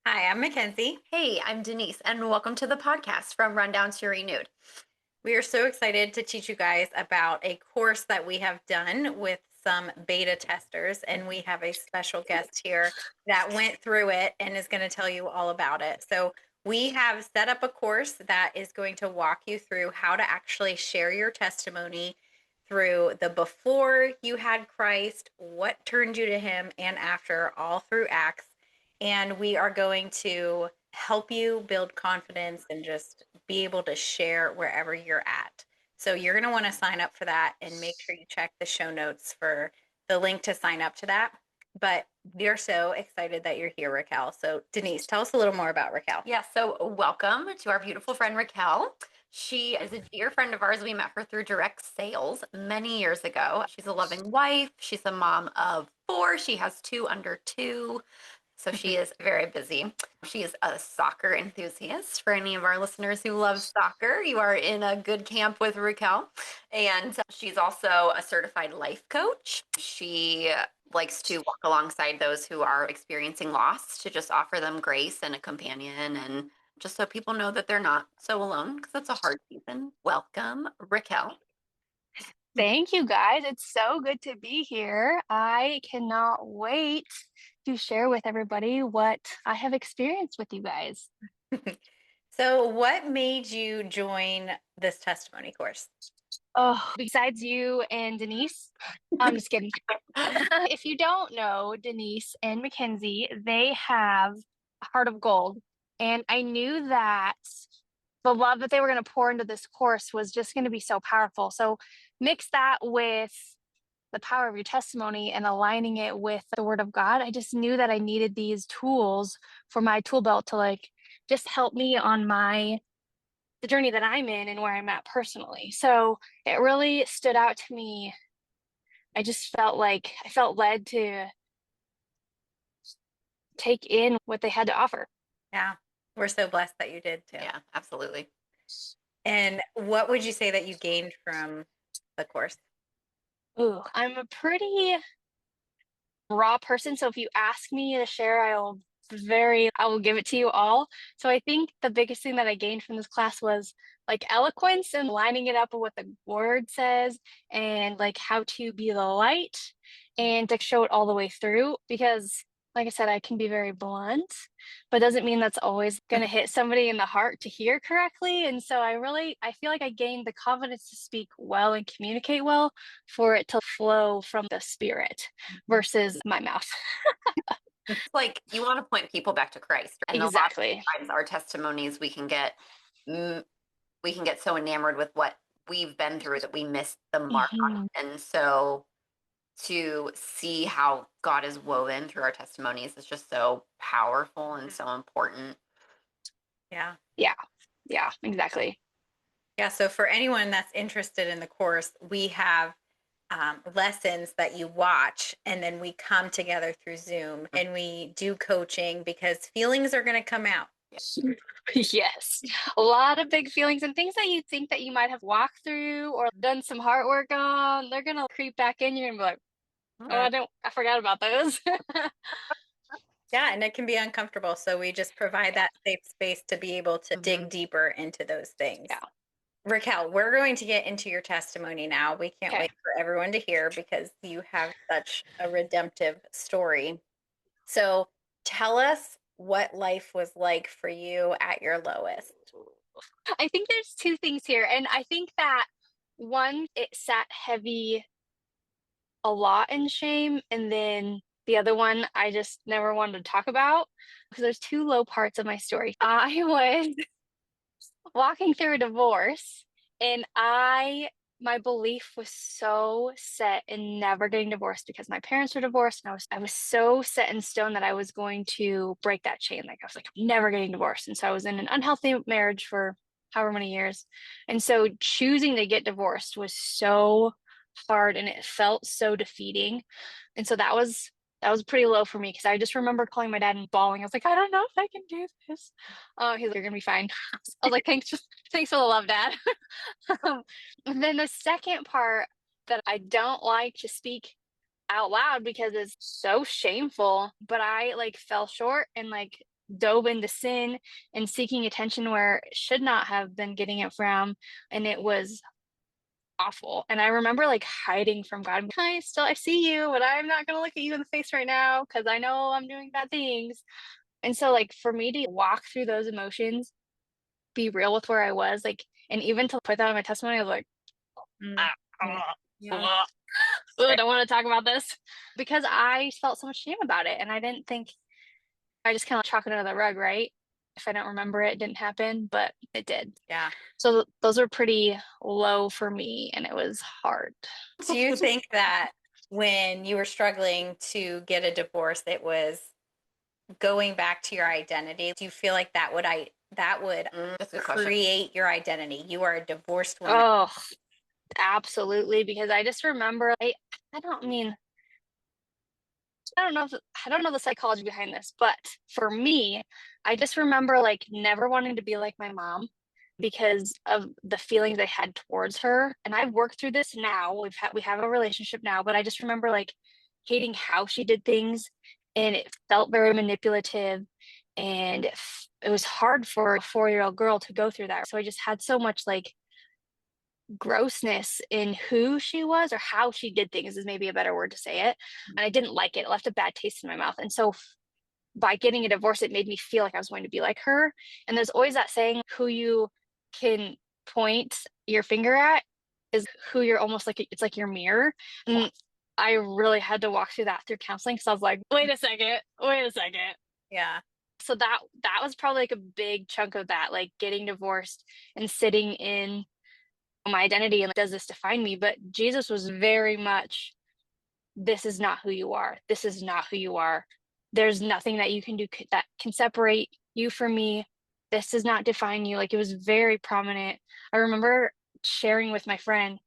Hi, I'm Mackenzie. Hey, I'm Denise, and welcome to the podcast from Rundown to Renewed. We are so excited to teach you guys about a course that we have done with some beta testers, and we have a special guest here that went through it and is going to tell you all about it. So, we have set up a course that is going to walk you through how to actually share your testimony through the before you had Christ, what turned you to Him, and after, all through Acts. And we are going to help you build confidence and just be able to share wherever you're at. So you're going to want to sign up for that and make sure you check the show notes for the link to sign up to that. But we're so excited that you're here, Raquel. So, Denise, tell us a little more about Raquel. Yeah, so welcome to our beautiful friend Rachquel. She is a dear friend of ours. We met her through direct sales many years ago. She's a loving wife. She's a mom of four. She has two under two. So she is very busy. She is a soccer enthusiast. For any of our listeners who love soccer, you are in a good camp with Raquel. And she's also a certified life coach. She likes to walk alongside those who are experiencing loss to just offer them grace and a companion, and just so people know that they're not so alone because it's a hard season. Welcome, Raquel. Thank you guys. It's so good to be here. I cannot wait to share with everybody what I have experienced with you guys. So, what made you join this testimony course? Oh, besides you and Denise, I'm just kidding. If you don't know Denise and Mackenzie, they have a heart of gold. And I knew that the love that they were going to pour into this course was just going to be so powerful. So mix that with the power of your testimony and aligning it with the word of God. I just knew that I needed these tools for my tool belt to just help me on the journey that I'm in and where I'm at personally. So it really stood out to me. I just felt like I felt led to take in what they had to offer. Yeah, we're so blessed that you did too. Yeah, absolutely. And what would you say that you gained from the course? Ooh, I'm a pretty raw person. So if you ask me to share, I will give it to you all. So I think the biggest thing that I gained from this class was like eloquence and lining it up with what the word says and like how to be the light and to show it all the way through because like I said, I can be very blunt, but doesn't mean that's always going to hit somebody in the heart to hear correctly. And so I feel like I gained the confidence to speak well and communicate well for it to flow from the spirit versus my mouth. It's like you want to point people back to Christ. And a lot Exactly. of times our testimonies, mm, we can get so enamored with what we've been through that we miss the mark on Mhm. it. And so to see how God is woven through our testimonies is just so powerful and so important. Yeah. Yeah. Yeah, exactly. Yeah. So, for anyone that's interested in the course, we have lessons that you watch, and then we come together through Zoom and we do coaching because feelings are going to come out. Yes. A lot of big feelings and things that you think that you might have walked through or done some heart work on, they're gonna creep back in. You're gonna be like, oh, Uh, I forgot about those. yeah. And it can be uncomfortable. So, we just provide Yeah. that safe space to be able to dig deeper into those things. Yeah. Raquel, we're going to get into your testimony now. We can't Okay. wait for everyone to hear because you have such a redemptive story. So tell us what life was like for you at your lowest. I think there's two things here. And I think that one, it sat heavy a lot in shame. And then the other one, I just never wanted to talk about because there's two low parts of my story. I was walking through a divorce and my belief was so set in never getting divorced because my parents were divorced and I was so set in stone that I was going to break that chain. Like I was like, I'm never getting divorced. And so I was in an unhealthy marriage for however many years. And so choosing to get divorced was so hard and it felt so defeating. And so that was pretty low for me because I just remember calling my dad and bawling. I was like, I don't know if I can do this. He's like, you're gonna be fine. I was like, thanks for the love, Dad. And then the second part that I don't like to speak out loud because it's so shameful, but I like fell short and like dove into sin and seeking attention where it should not have been getting it from. And it was awful. And I remember like hiding from God. I see you, but I'm not going to look at you in the face right now because I know I'm doing bad things. And so, like, for me to walk through those emotions, be real with where I was, like, and even to put that in my testimony, I was like, Mm. ah, ah, Yeah. ah, I don't want to talk about this because I felt so much shame about it. And I didn't think, I just kind of chalk it under the rug, right? If I don't remember it, it didn't happen, but it did. Yeah. So those were pretty low for me, and it was hard. Do you think that when you were struggling to get a divorce, it was going back to your identity? Do you feel like that would That's a good question. create your identity? You are a divorced woman. Oh, absolutely. Because I just remember, I don't mean, I don't know the psychology behind this, but for me, I just remember like never wanting to be like my mom because of the feelings I had towards her. And I've worked through this now. We have a relationship now, but I just remember like hating how she did things, and it felt very manipulative, and it was hard for a 4-year-old girl to go through that. So I just had so much like grossness in who she was or how she did things is maybe a better word to say it. And I didn't like it. It left a bad taste in my mouth. And so by getting a divorce, it made me feel like I was going to be like her. And there's always that saying, who you can point your finger at is who you're almost like, it's like your mirror. And I really had to walk through that through counseling because I was like, wait a second. Yeah. So that was probably like a big chunk of that, like getting divorced and sitting in my identity and like, does this define me? But Jesus was very much, this is not who you are. This is not who you are. There's nothing that you can do that can separate you from me. This does not define you. Like, it was very prominent. I remember sharing with my friend.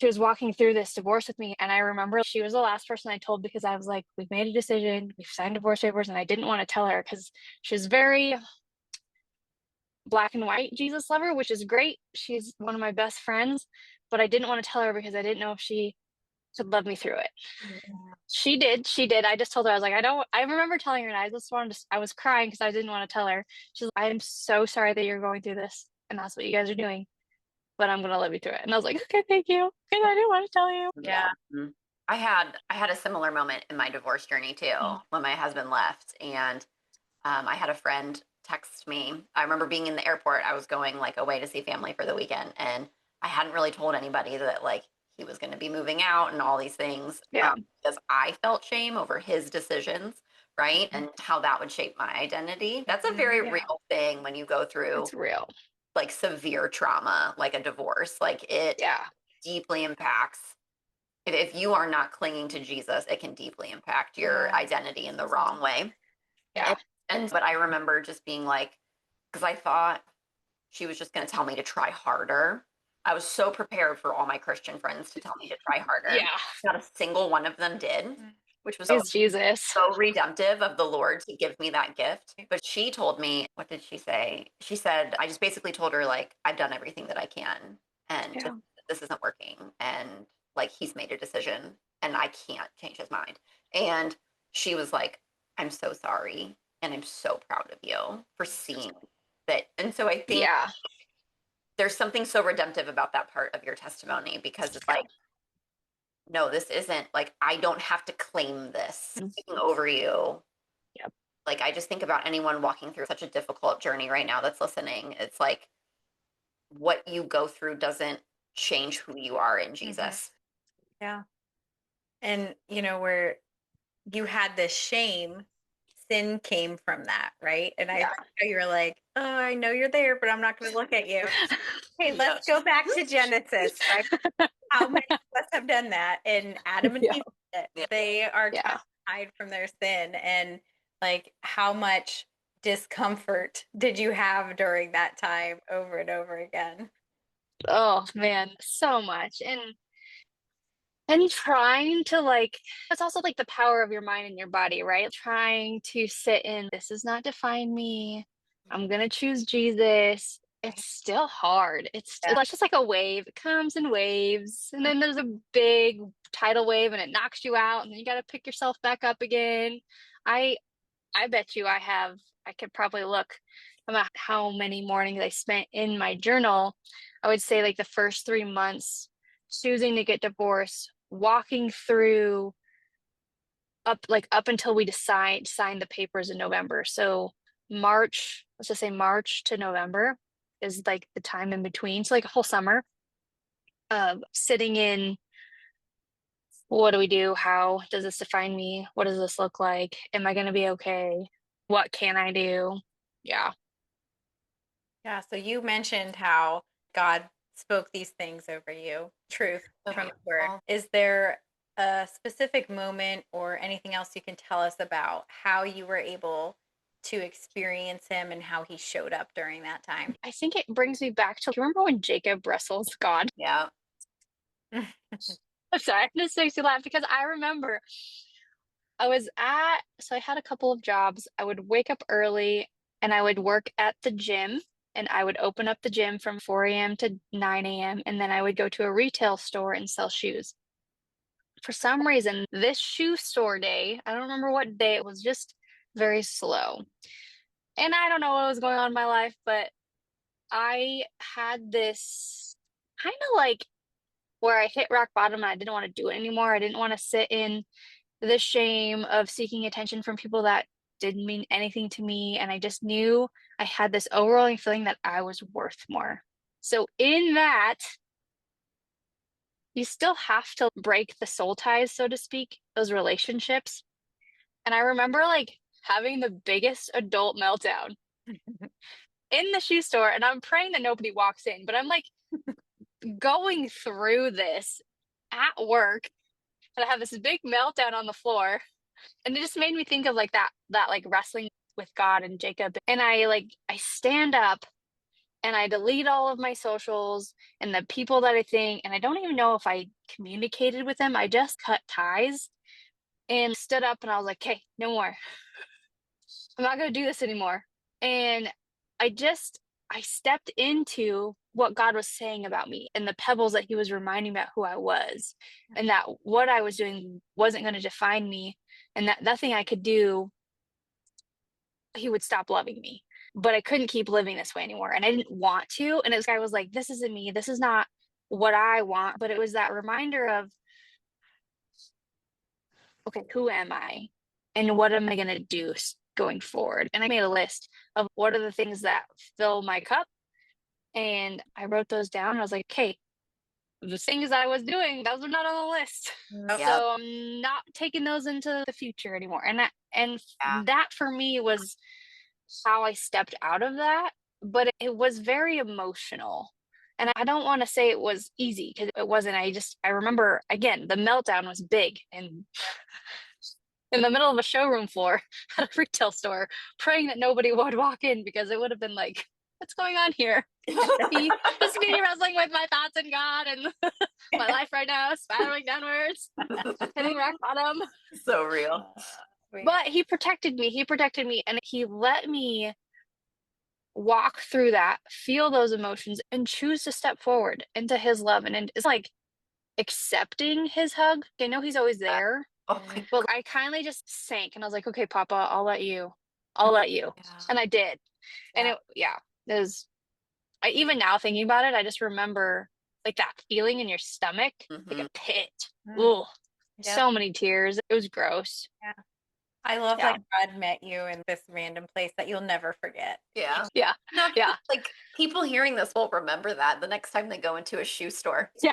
She was walking through this divorce with me, and I remember she was the last person I told because I was like, we've made a decision, we've signed divorce papers, and I didn't want to tell her because she was very black and white Jesus lover, which is great. She's one of my best friends, but I didn't want to tell her because I didn't know if she could love me through it. She did. She did. I just told her, I was like, I remember telling her, and I was crying because I didn't want to tell her. She's like, I am so sorry that you're going through this, and that's what you guys are doing, but I'm going to love you through it. And I was like, okay, thank you. Because I didn't want to tell you. Yeah. Mhm. I had a similar moment in my divorce journey too, when my husband left, and I had a friend text me. I remember being in the airport. I was going like away to see family for the weekend, and I hadn't really told anybody that like he was going to be moving out and all these things, Yeah. because I felt shame over his decisions, right, and how that would shape my identity. That's a very Yeah. real thing when you go through It's real. like severe trauma, like a divorce. Like it Yeah. deeply impacts. If you are not clinging to Jesus, it can deeply impact your Yeah. identity in the wrong way. Yeah. But I remember just being like, because I thought she was just going to tell me to try harder. I was so prepared for all my Christian friends to tell me to try harder. Yeah. Not a single one of them did, which was It's Jesus. so redemptive of the Lord to give me that gift. But she told me, what did she say? She said, I just basically told her, like, I've done everything that I can, and Yeah. this isn't working. And like, he's made a decision, and I can't change his mind. And she was like, I'm so sorry. And I'm so proud of you for seeing that. And so I think Yeah. there's something so redemptive about that part of your testimony, because it's like, no, this isn't like, I don't have to claim this taking over you. Yep. Like, I just think about anyone walking through such a difficult journey right now that's listening. It's like, what you go through doesn't change who you are in Jesus. Yeah. And where you had this shame, sin came from that, right? And I Yeah. like how you were like, oh, I know you're there, but I'm not going to look at you. Hey, let's go back to Genesis, right? How many of us have done that? And Adam and Yeah. Eve did it. Yeah. They are Yeah. trying to hide from their sin. And like, how much discomfort did you have during that time over and over again? Oh man, so much. And trying to like, it's also like the power of your mind and your body, right? Trying to sit in, this does not define me. I'm gonna choose Jesus. it's still hard. It's just like a wave. It comes in waves, and then there's a big tidal wave, and it knocks you out, and then you got to pick yourself back up again. I I bet you I could probably look about how many mornings I spent in my journal. I would say like the first 3 months choosing to get divorced, walking through up until we decide sign the papers in November. So March, let's just say March to November is like the time in between. So like a whole summer of sitting in, what do we do? How does this define me? What does this look like? Am I going to be okay? What can I do? Yeah. Yeah. So you mentioned how God spoke these things over you, truth So from His word. beautiful. Is there a specific moment or anything else you can tell us about how you were able to experience Him and how He showed up during that time? I think it brings me back to, you remember when Jacob wrestles God? Yeah. I'm sorry, this makes me laugh because I remember so I had a couple of jobs. I would wake up early and I would work at the gym, and I would open up the gym from 4 a.m. to 9 a.m. And then I would go to a retail store and sell shoes. For some reason, this shoe store day, I don't remember what day, it was just very slow. And I don't know what was going on in my life, but I had this kind of like where I hit rock bottom and I didn't want to do it anymore. I didn't want to sit in the shame of seeking attention from people that didn't mean anything to me. And I just knew I had this overwhelming feeling that I was worth more. So, in that, you still have to break the soul ties, so to speak, those relationships. And I remember like having the biggest adult meltdown in the shoe store. And I'm praying that nobody walks in, but I'm like going through this at work. And I have this big meltdown on the floor. And it just made me think of like that like wrestling with God and Jacob. And I stand up and I delete all of my socials and the people that I think, and I don't even know if I communicated with them. I just cut ties and stood up and I was like, "Okay, no more. I'm not going to do this anymore." And I just I stepped into what God was saying about me and the pebbles that he was reminding me about who I was, and that what I was doing wasn't going to define me, and that nothing I could do, he would stop loving me. But I couldn't keep living this way anymore. And I didn't want to. And this guy was like, "This isn't me. This is not what I want." But it was that reminder of, okay, who am I? And what am I going to do going forward? And I made a list of what are the things that fill my cup. And I wrote those down. I was like, okay, the things I was doing, those are not on the list. Nope. Yeah. So I'm not taking those into the future anymore. And Yeah. that for me was how I stepped out of that. But it was very emotional. And I don't want to say it was easy because it wasn't. I remember again, the meltdown was big and in the middle of a showroom floor at a retail store, praying that nobody would walk in because it would have been like, what's going on here? Just me wrestling with my thoughts and God and my life right now, spiraling downwards, hitting rock bottom. So real. But he protected me. He protected me and he let me walk through that, feel those emotions, and choose to step forward into his love. And it's like accepting his hug. I know he's always there, Oh my but I kindly just sank and I was like, okay, Papa, I'll let you. I'll let you. Yeah. And I did. And it was, even now thinking about it, I just remember like that feeling in your stomach, like a pit. Ooh, Yep. so many tears. It was gross. Yeah. I love Yeah. that God met you in this random place that you'll never forget. Yeah. Yeah. No, Yeah. like people hearing this will remember that the next time they go into a shoe store. Yeah.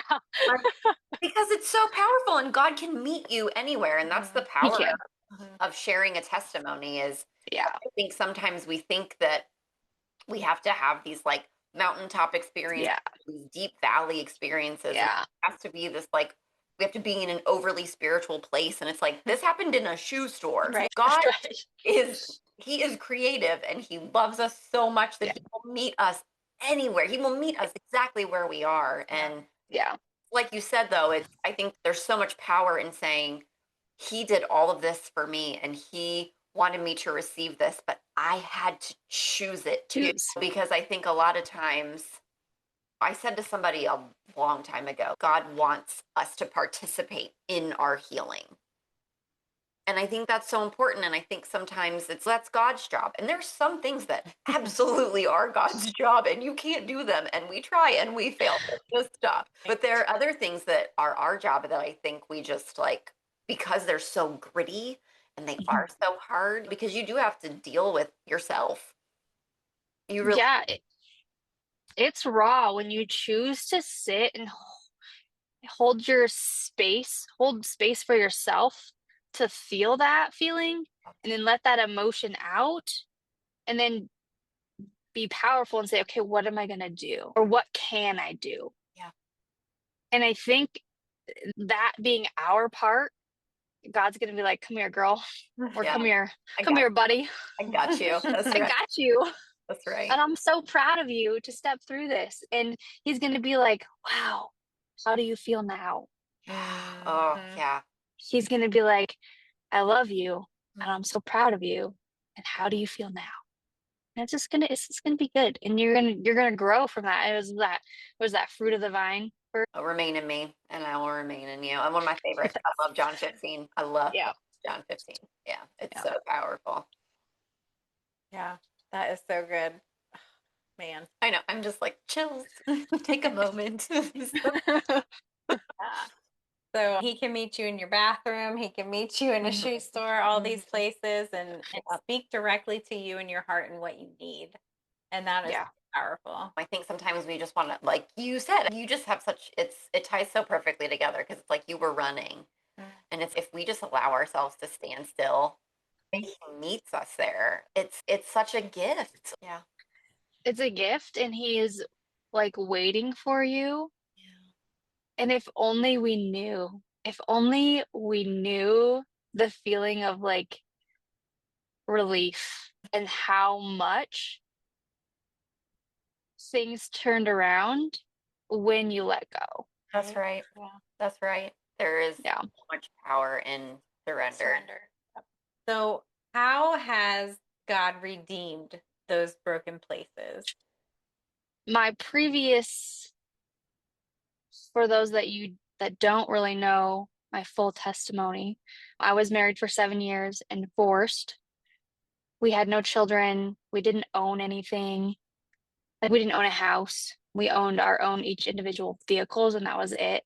Because it's so powerful and God can meet you anywhere. And that's the He power can. of sharing a testimony is Yeah. I think sometimes we think that we have to have these like mountaintop experiences, Yeah. these deep valley experiences. And Yeah. it has to be this like we have to be in an overly spiritual place. And it's like this happened in a shoe store. Right. God Right. he is creative and he loves us so much that he will meet us anywhere. He will meet us exactly where we are. And Yeah. like you said though, I think there's so much power in saying he did all of this for me and he wanted me to receive this, but I had to choose it too, Choose. because I think a lot of times I said to somebody a long time ago, God wants us to participate in our healing. And I think that's so important. And I think sometimes that's God's job. And there's some things that absolutely are God's job and you can't do them. And we try and we fail. Just stop. But there are other things that are our job that I think we just like, because they're so gritty and they are so hard, because you do have to deal with yourself. You really, Yeah, it's raw when you choose to sit and hold space for yourself to feel that feeling and then let that emotion out and then be powerful and say, okay, what am I going to do? Or what can I do? yeah. And I think that being our part, God's going to be like, come here, girl, or Yeah. I come got, here, buddy. I got you. That's I right. got you. That's right. And I'm so proud of you to step through this. And he's going to be like, wow, how do you feel now? Oh, Mhm. yeah. He's going to be like, I love you and Mhm. I'm so proud of you. And how do you feel now? And it's just gonna be good. And you're gonna grow from that. It was that fruit of the vine for Remain in me and I will remain in you. And one of my favorites, I love John 15. I love yeah, John 15. Yeah, it's yeah. so powerful. Yeah, that is so good. Man. I know. I'm just like, chills. Take a moment. Yeah. So he can meet you in your bathroom, he can meet you in a Mhm. shoe store, all these Mhm. places, and speak directly to you in your heart and what you need. And that is Yeah. powerful. I think sometimes we just want to, like you said, you just have such, it ties so perfectly together because it's like you were running. Mm. And it's if we just allow ourselves to stand still, he meets us there. It's such a gift. Yeah. It's a gift and he is like waiting for you. And if only we knew the feeling of like relief and how much things turned around when you let go. That's right. Yeah. That's right. There is Yeah. so much power in surrender. Surrender. Yep. So, how has God redeemed those broken places? My previous for those that don't really know my full testimony, I was married for 7 years and divorced. We had no children. We didn't own anything. Like we didn't own a house. We owned our own each individual vehicles, and that was it.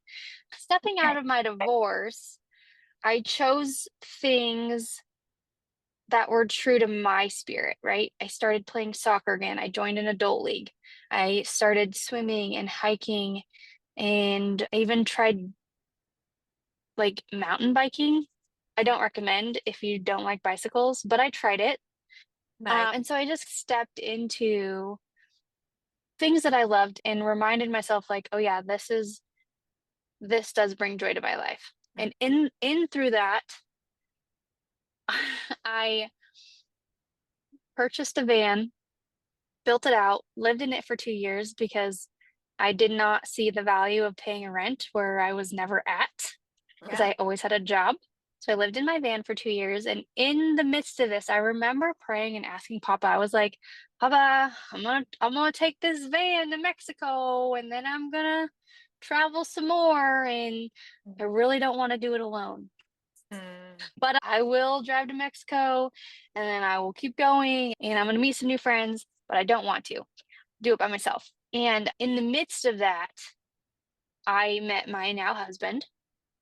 Stepping out of my divorce, I chose things that were true to my spirit, right? I started playing soccer again. I joined an adult league. I started swimming and hiking, and I even tried like mountain biking. I don't recommend if you don't like bicycles, but I tried it. Nice. And so I just stepped into things that I loved and reminded myself, like, oh yeah, this does bring joy to my life. And in through that, I purchased a van, built it out, lived in it for 2 years because I did not see the value of paying a rent where I was never at because Yeah. I always had a job. So I lived in my van for 2 years. And in the midst of this, I remember praying and asking Papa, I was like, Papa, I'm gonna take this van to Mexico and then I'm gonna travel some more. And I really don't want to do it alone. Mm. But I will drive to Mexico and then I will keep going and I'm gonna meet some new friends, but I don't want to do it by myself. And in the midst of that, I met my now husband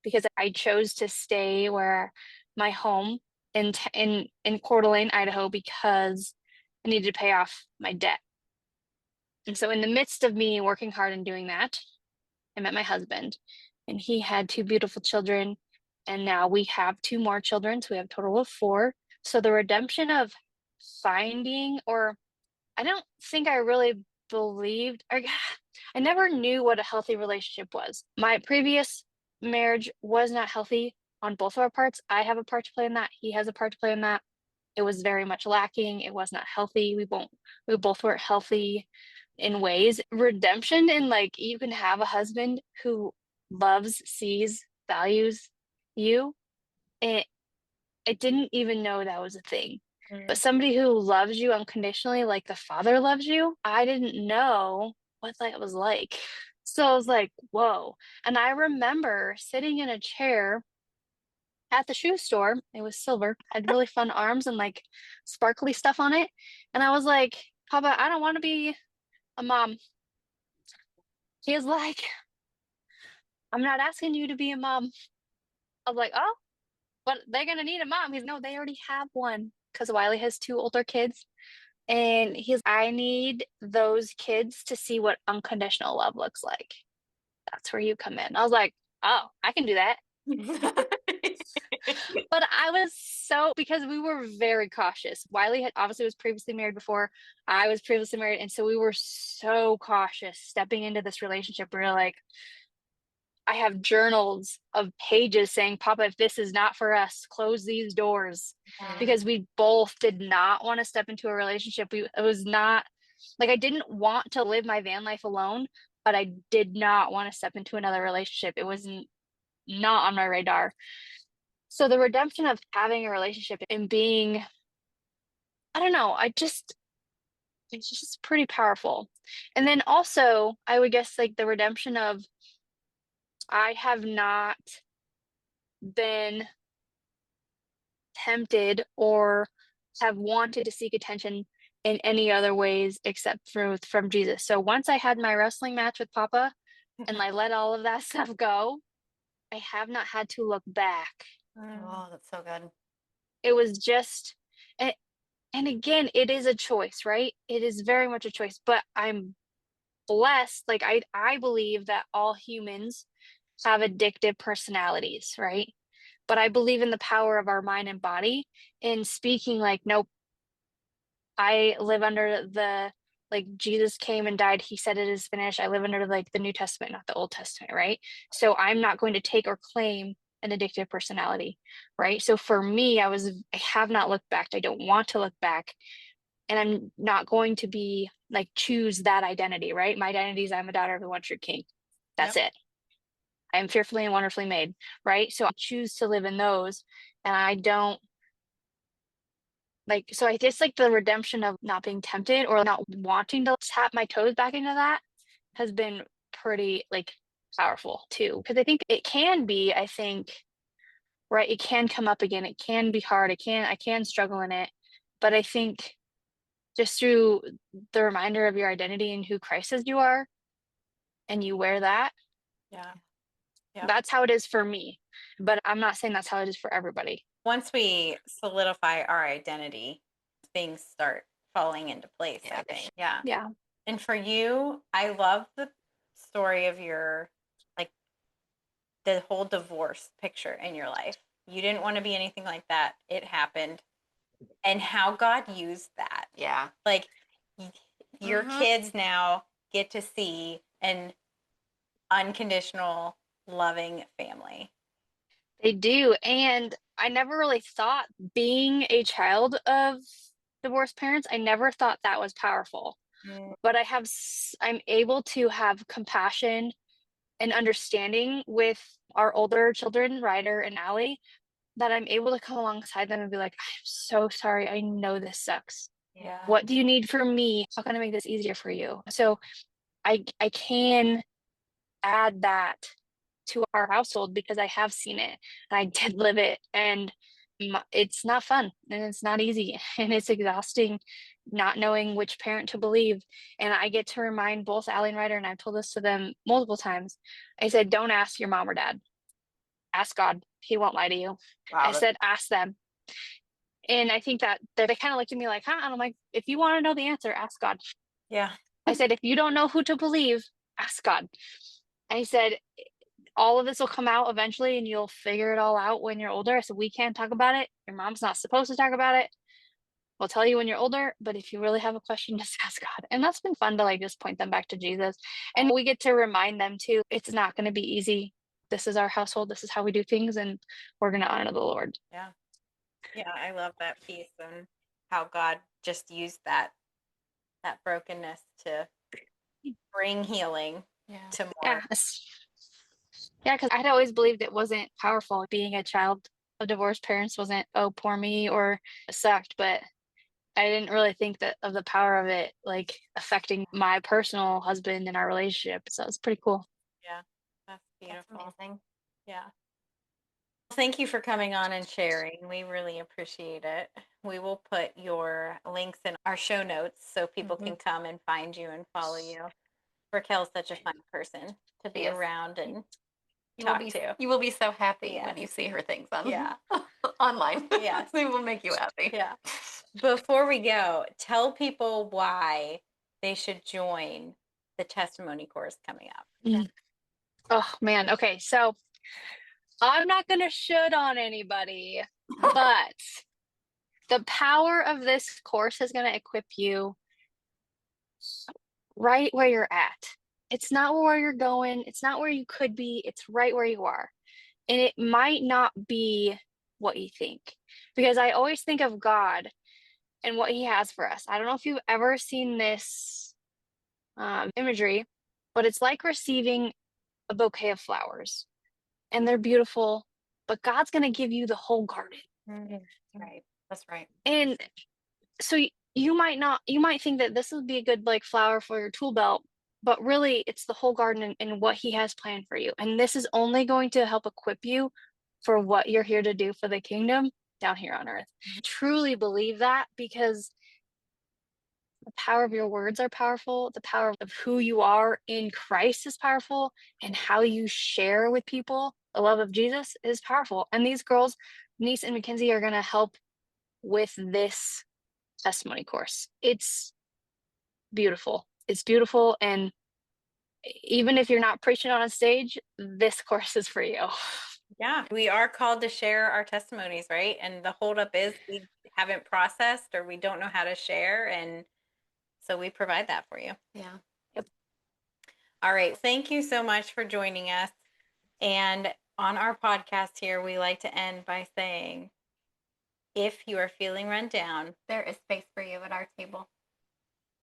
because I chose to stay where my home in Coeur d'Alene, Idaho, because I needed to pay off my debt. And so, in the midst of me working hard and doing that, I met my husband, and he had two beautiful children, and now we have two more children, so we have a total of four. So the redemption of finding, or I don't think I really believed, I never knew what a healthy relationship was. My previous marriage was not healthy on both of our parts. I have a part to play in that. He has a part to play in that. It was very much lacking. It was not healthy. We both weren't healthy in ways. Redemption and like you can have a husband who loves, sees, values you. And I didn't even know that was a thing. But somebody who loves you unconditionally, like the Father loves you, I didn't know what that was like. So I was like, whoa. And I remember sitting in a chair at the shoe store. It was silver, had really fun arms and like sparkly stuff on it. And I was like, Papa, I don't want to be a mom. He was like, I'm not asking you to be a mom. I was like, oh, but they're gonna need a mom. He's no, they already have one because Wiley has two older kids. And he's, I need those kids to see what unconditional love looks like. That's where you come in. I was like, oh, I can do that. But I was so, because we were very cautious. Wiley had obviously was previously married before. I was previously married. And so we were so cautious stepping into this relationship. We were like, I have journals of pages saying, Papa, if this is not for us, close these doors. Because we both did not want to step into a relationship. It was not like I didn't want to live my van life alone, but I did not want to step into another relationship. It wasn't not on my radar. So the redemption of having a relationship and being, I don't know, it's just pretty powerful. And then also, I would guess like the redemption of I have not been tempted or have wanted to seek attention in any other ways except from Jesus. So once I had my wrestling match with Papa and I let all of that stuff go, I have not had to look back. Oh, that's so good. It was just, and again, it is a choice, right? It is very much a choice, but I'm blessed. Like I believe that all humans have addictive personalities, right? But I believe in the power of our mind and body in speaking like, nope, I live under the like Jesus came and died. He said it is finished. I live under like the New Testament, not the Old Testament, right? So I'm not going to take or claim an addictive personality, right? So for me, I have not looked back. I don't want to look back. And I'm not going to be like choose that identity, right? My identity is I'm a daughter of the one true king. That's it. I am fearfully and wonderfully made, right? So I choose to live in those and I don't like, so I just like the redemption of not being tempted or not wanting to tap my toes back into that has been pretty like powerful too. Because I think it can be, I think, right, it can come up again. It can be hard. I can struggle in it. But I think just through the reminder of your identity and who Christ says you are, and you wear that, Yeah. Yeah. that's how it is for me. But I'm not saying that's how it is for everybody. Once we solidify our identity, things start falling into place, I think. Yeah. Yeah. And for you, I love the story of your, like, the whole divorce picture in your life. You didn't want to be anything like that. It happened. And how God used that. Yeah. Like, your kids now get to see an unconditional, loving family. They do. And I never really thought being a child of divorced parents, I never thought that was powerful. But I'm able to have compassion and understanding with our older children, Ryder and Allie, that I'm able to come alongside them and be like, I'm so sorry. I know this sucks. Yeah. What do you need from me? How can I make this easier for you? So I can add that to our household because I have seen it and I did live it and it's not fun and it's not easy and it's exhausting not knowing which parent to believe. And I get to remind both Allie and Ryder, and I've told this to them multiple times. I said, don't ask your mom or dad. Ask God. He won't lie to you. Wow, I said, ask them. And I think that they kind of looked at me like, huh? And I'm like, if you want to know the answer, ask God. Yeah. I said, if you don't know who to believe, ask God. And he said, all of this will come out eventually and you'll figure it all out when you're older. I said, we can't talk about it. Your mom's not supposed to talk about it. We'll tell you when you're older, but if you really have a question, just ask God. And that's been fun to like just point them back to Jesus. And we get to remind them too, it's not going to be easy. This is our household. This is how we do things. And we're going to honor the Lord. Yeah. Yeah. I love that piece and how God just used that brokenness to bring healing to more. Yeah. Yeah. Because I'd always believed it wasn't powerful. Being a child of divorced parents wasn't, oh, poor me or it sucked. But I didn't really think that of the power of it like affecting my personal husband and our relationship. So it's pretty cool. Yeah, that's That's beautiful. amazing. Yeah. Thank you for coming on and sharing. We really appreciate it. We will put your links in our show notes so people Mhm. can come and find you and follow you. Raquel's such a fun person to be Yes. around and You will talk be to. you will be so happy Yes. when you see her things on Yeah. online. Yes. They will make you happy. Yeah. Before we go, tell people why they should join the testimony course coming up. Mm. Oh man. Okay. So I'm not going to should on anybody, but the power of this course is going to equip you right where you're at. It's not where you're going, it's not where you could be, it's right where you are. And it might not be what you think. Because I always think of God and what He has for us. I don't know if you've ever seen this imagery, but it's like receiving a bouquet of flowers, and they're beautiful, but God's going to give you the whole garden. That's right. That's right. And so you might think that this would be a good like flower for your tool belt, but really it's the whole garden and what He has planned for you. And this is only going to help equip you for what you're here to do for the kingdom down here on earth. I truly believe that, because the power of your words are powerful, the power of who you are in Christ is powerful, and how you share with people the love of Jesus is powerful. And these girls, Denise and Mackenzie, are going to help with this testimony course. It's beautiful. It's beautiful. And even if you're not preaching on a stage, this course is for you. Yeah, we are called to share our testimonies, right? And the holdup is we haven't processed or we don't know how to share. And so we provide that for you. Yeah. Yep. All right. Thank you so much for joining us. And on our podcast here, we like to end by saying, if you are feeling run down, There is space for you.